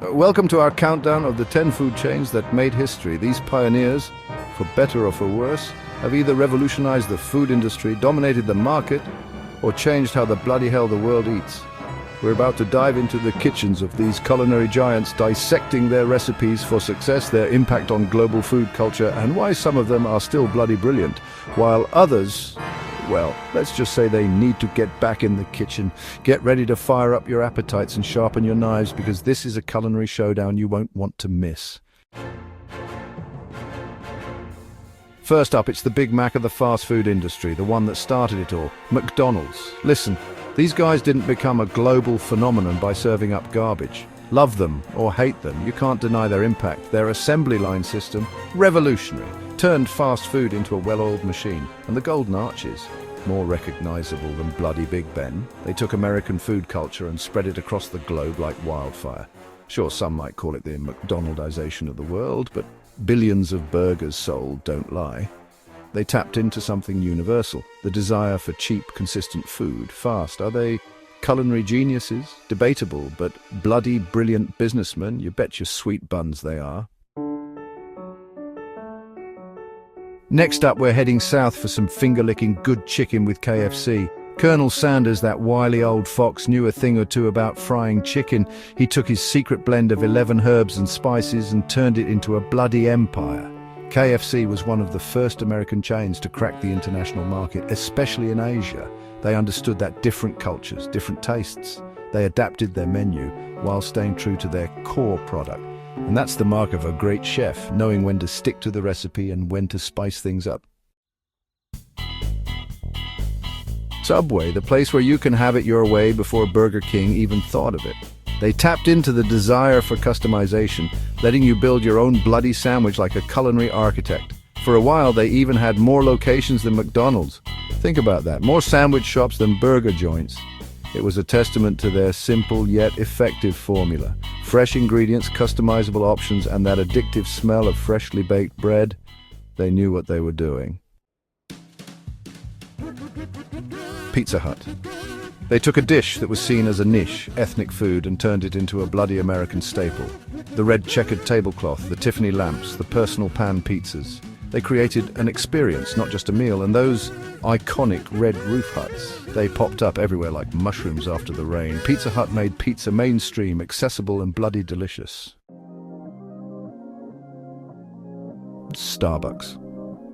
Welcome to our countdown of the 10 food chains that made history. These pioneers, for better or for worse, have either revolutionized the food industry, dominated the market, or changed how the bloody hell the world eats. We're about to dive into the kitchens of these culinary giants, dissecting their recipes for success, their impact on global food culture, and why some of them are still bloody brilliant, while others, well, let's just say they need to get back in the kitchen. Get ready to fire up your appetites and sharpen your knives, because this is a culinary showdown you won't want to miss. First up, it's the Big Mac of the fast food industry, the one that started it all, McDonald's. Listen, these guys didn't become a global phenomenon by serving up garbage. Love them or hate them, you can't deny their impact. Their assembly line system, revolutionary, turned fast food into a well-oiled machine. And the Golden Arches, more recognizable than bloody Big Ben. They took American food culture and spread it across the globe like wildfire. Sure, some might call it the McDonaldization of the world, but billions of burgers sold don't lie. They tapped into something universal, the desire for cheap, consistent food, fast. Are they culinary geniuses? Debatable, but bloody brilliant businessmen? You bet your sweet buns they are. Next up, we're heading south for some finger-licking good chicken with KFC. Colonel Sanders, that wily old fox, knew a thing or two about frying chicken. He took his secret blend of 11 herbs and spices and turned it into a bloody empire. KFC was one of the first American chains to crack the international market, especially in Asia. They understood that different cultures, different tastes. They adapted their menu while staying true to their core product. And that's the mark of a great chef, knowing when to stick to the recipe and when to spice things up. Subway, the place where you can have it your way before Burger King even thought of it. They tapped into the desire for customization, letting you build your own bloody sandwich like a culinary architect. For a while, they even had more locations than McDonald's. Think about that, more sandwich shops than burger joints. It was a testament to their simple yet effective formula. Fresh ingredients, customizable options, and that addictive smell of freshly baked bread. They knew what they were doing. Pizza Hut. They took a dish that was seen as a niche, ethnic food, and turned it into a bloody American staple. The red checkered tablecloth, the Tiffany lamps, the personal pan pizzas. They created an experience, not just a meal, and those iconic red roof huts, they popped up everywhere like mushrooms after the rain. Pizza Hut made pizza mainstream, accessible and bloody delicious. Starbucks.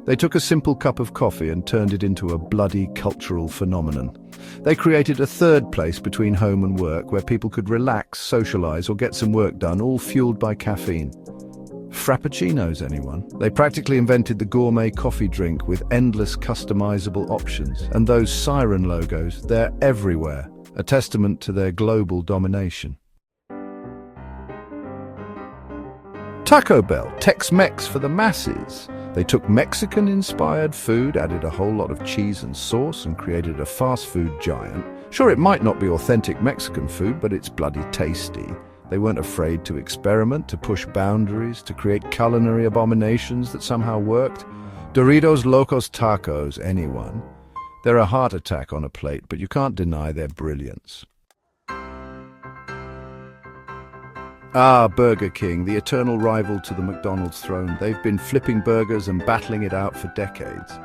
They took a simple cup of coffee and turned it into a bloody cultural phenomenon. They created a third place between home and work where people could relax, socialize, or get some work done, all fueled by caffeine. Frappuccinos, anyone? They practically invented the gourmet coffee drink with endless customizable options. And those siren logos, they're everywhere, a testament to their global domination. Taco Bell, Tex-Mex for the masses. They took Mexican-inspired food, added a whole lot of cheese and sauce, and created a fast food giant. Sure, it might not be authentic Mexican food, but it's bloody tasty. They weren't afraid to experiment, to push boundaries, to create culinary abominations that somehow worked. Doritos Locos Tacos, anyone? They're a heart attack on a plate, but you can't deny their brilliance. Burger King, the eternal rival to the McDonald's throne. They've been flipping burgers and battling it out for decades.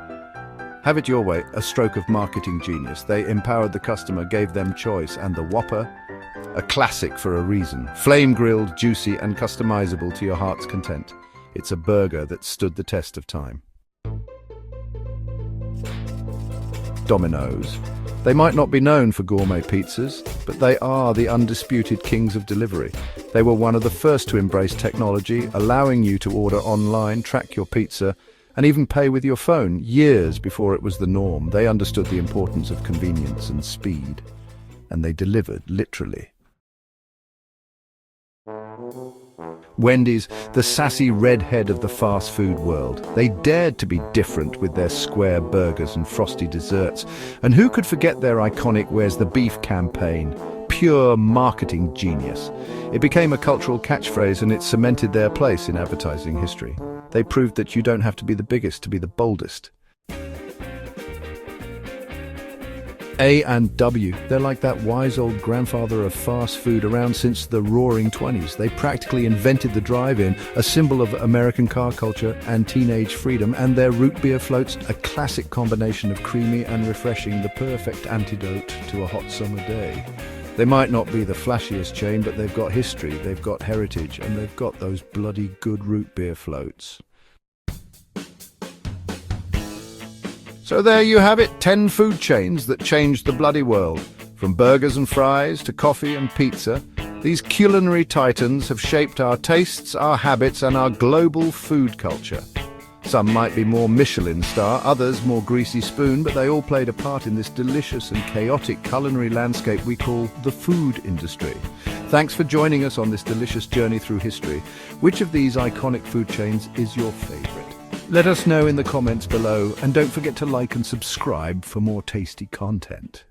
Have it your way, a stroke of marketing genius. They empowered the customer, gave them choice, and the Whopper, a classic for a reason. Flame-grilled, juicy, and customizable to your heart's content. It's a burger that stood the test of time. Domino's. They might not be known for gourmet pizzas, but they are the undisputed kings of delivery. They were one of the first to embrace technology, allowing you to order online, track your pizza, and even pay with your phone, years before it was the norm. They understood the importance of convenience and speed, and they delivered, literally. Wendy's, the sassy redhead of the fast food world. They dared to be different with their square burgers and frosty desserts. And who could forget their iconic "Where's the Beef" campaign? Pure marketing genius. It became a cultural catchphrase, and it cemented their place in advertising history. They proved that you don't have to be the biggest to be the boldest. A and W, they're like that wise old grandfather of fast food around since the roaring 20s. They practically invented the drive-in, a symbol of American car culture and teenage freedom, and their root beer floats, a classic combination of creamy and refreshing, the perfect antidote to a hot summer day. They might not be the flashiest chain, but they've got history, they've got heritage, and they've got those bloody good root beer floats. So there you have it, 10 food chains that changed the bloody world. From burgers and fries to coffee and pizza, these culinary titans have shaped our tastes, our habits, and our global food culture. Some might be more Michelin star, others more greasy spoon, but they all played a part in this delicious and chaotic culinary landscape we call the food industry. Thanks for joining us on this delicious journey through history. Which of these iconic food chains is your favorite? Let us know in the comments below, and don't forget to like and subscribe for more tasty content.